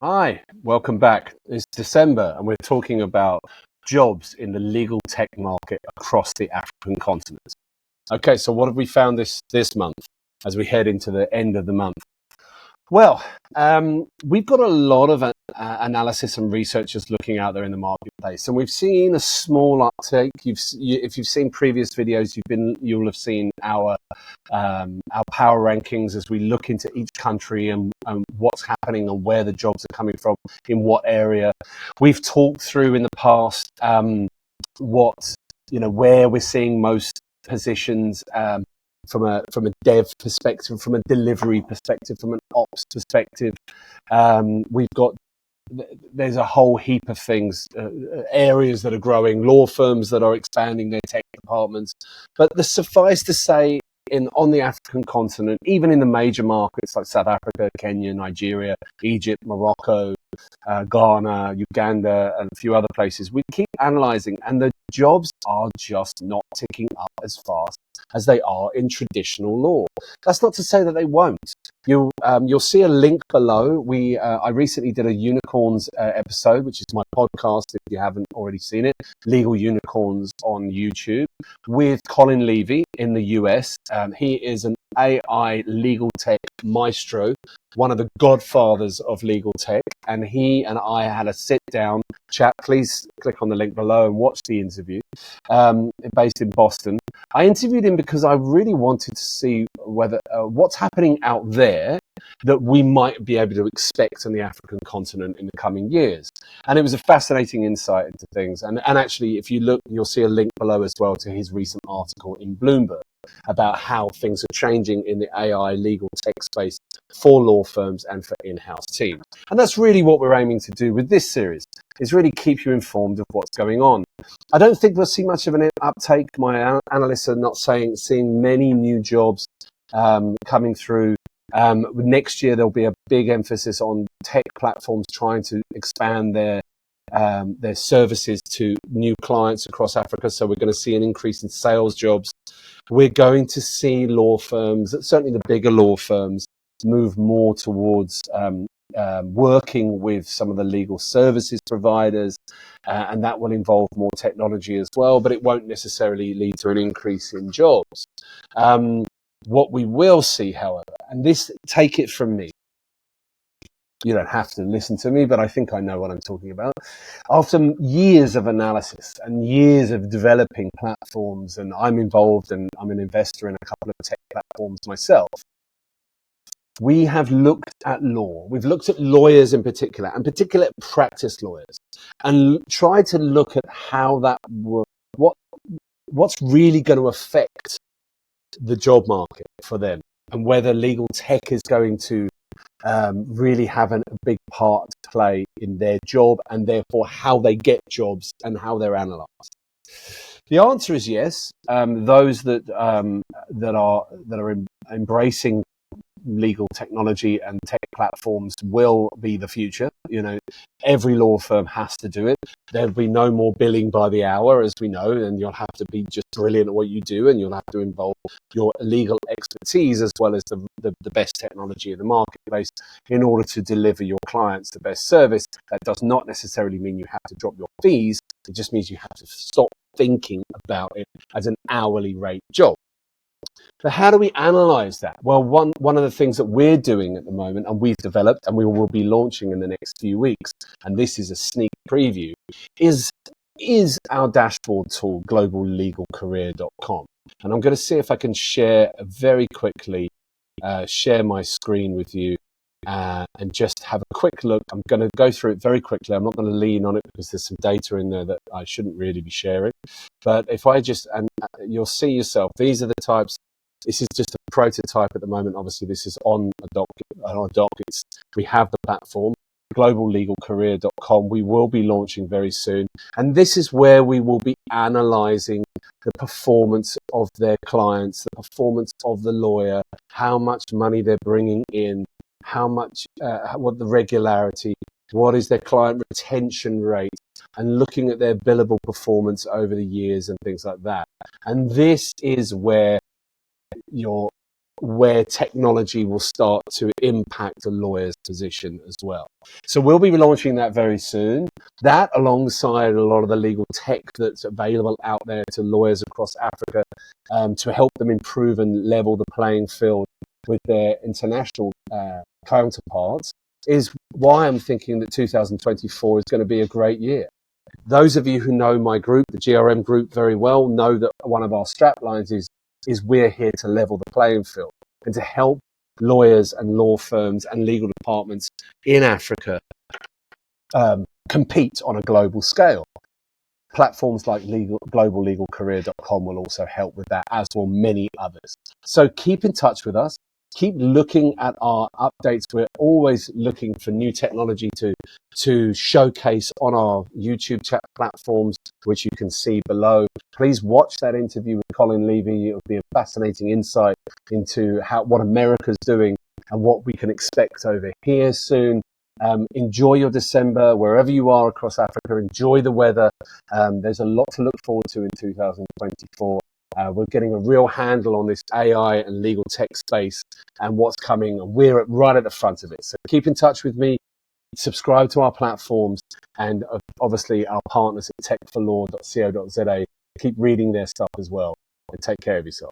Hi, welcome back. It's December and we're talking about jobs in the legal tech market across the African continent. Okay, so what have we found this month as we head into the end of the month? Well, we've got a lot of analysis and researchers looking out there in the marketplace, and we've seen a small uptake. If you've seen previous videos, you'll have seen our power rankings as we look into each country and what's happening and where the jobs are coming from in what area. We've talked through in the past where we're seeing most positions. From a dev perspective, from a delivery perspective, from an ops perspective, there's a whole heap of things, areas that are growing, law firms that are expanding their tech departments. But suffice to say, on the African continent, even in the major markets like South Africa, Kenya, Nigeria, Egypt, Morocco, Ghana, Uganda, and a few other places, we keep analysing, and the jobs are just not ticking up as fast as they are in traditional law. That's not to say that they won't. You'll see a link below. I recently did a unicorns episode, which is my podcast if you haven't already seen it, Legal Unicorns on YouTube, with Colin Levy in the US. He is an AI legal tech maestro, one of the godfathers of legal tech, and he and I had a sit down chat. Please click on the link below and watch the interview. Based in Boston. I interviewed him because I really wanted to see whether what's happening out there that we might be able to expect on the African continent in the coming years. And it was a fascinating insight into things. And actually, if you look, you'll see a link below as well to his recent article in Bloomberg about how things are changing in the AI legal tech space for law firms and for in-house teams. And that's really what we're aiming to do with this series, is really keep you informed of what's going on. I don't think we'll see much of an uptake. My analysts are not seeing many new jobs coming through. Next year, there'll be a big emphasis on tech platforms trying to expand their services to new clients across Africa. So we're going to see an increase in sales jobs. We're going to see law firms, certainly the bigger law firms, move more towards working with some of the legal services providers, and that will involve more technology as well, but it won't necessarily lead to an increase in jobs. What we will see, however, and this, take it from me, you don't have to listen to me, but I think I know what I'm talking about. After years of analysis and years of developing platforms, and I'm involved and I'm an investor in a couple of tech platforms myself, we have looked at law. We've looked at lawyers in particular, and particular practice lawyers, and tried to look at how that works, what's really going to affect the job market for them, and whether legal tech is going to really have a big part to play in their job, and therefore how they get jobs and how they're analysed. The answer is yes. Those that are embracing legal technology and tech platforms will be the future. Every law firm has to do it. There'll be no more billing by the hour, as we know, and you'll have to be just brilliant at what you do, and you'll have to involve your legal expertise as well as the best technology in the marketplace in order to deliver your clients the best service. That does not necessarily mean you have to drop your fees. It just means you have to stop thinking about it as an hourly rate job. So how do we analyze that? Well, one of the things that we're doing at the moment, and we've developed and we will be launching in the next few weeks, and this is a sneak preview, is our dashboard tool, globallegalcareer.com. And I'm going to see if I can share very quickly, share my screen with you and just have a quick look. I'm going to go through it very quickly. I'm not going to lean on it because there's some data in there that I shouldn't really be sharing. But if I just, and you'll see yourself, these are the types. This is just a prototype at the moment. Obviously, this is on a doc. We have the platform, globallegalcareer.com. We will be launching very soon. And this is where we will be analyzing the performance of their clients, the performance of the lawyer, how much money they're bringing in, how much, what the regularity, what is their client retention rate, and looking at their billable performance over the years and things like that. And this is where where technology will start to impact a lawyer's position as well. So we'll be launching that very soon. That, alongside a lot of the legal tech that's available out there to lawyers across Africa, to help them improve and level the playing field with their international counterparts, is why I'm thinking that 2024 is going to be a great year. Those of you who know my group, the GRM group, very well, know that one of our straplines is we're here to level the playing field and to help lawyers and law firms and legal departments in Africa compete on a global scale. Platforms like globallegalcareer.com will also help with that, as will many others. So keep in touch with us. Keep looking at our updates. We're always looking for new technology to showcase on our YouTube chat platforms, which you can see below. Please watch that interview with Colin Levy. It'll be a fascinating insight into what America's doing and what we can expect over here soon. Enjoy your December wherever you are across Africa. Enjoy the weather. There's a lot to look forward to in 2024. We're getting a real handle on this AI and legal tech space and what's coming, and we're right at the front of it. So keep in touch with me, subscribe to our platforms, and obviously our partners at techforlaw.co.za. Keep reading their stuff as well, and take care of yourself.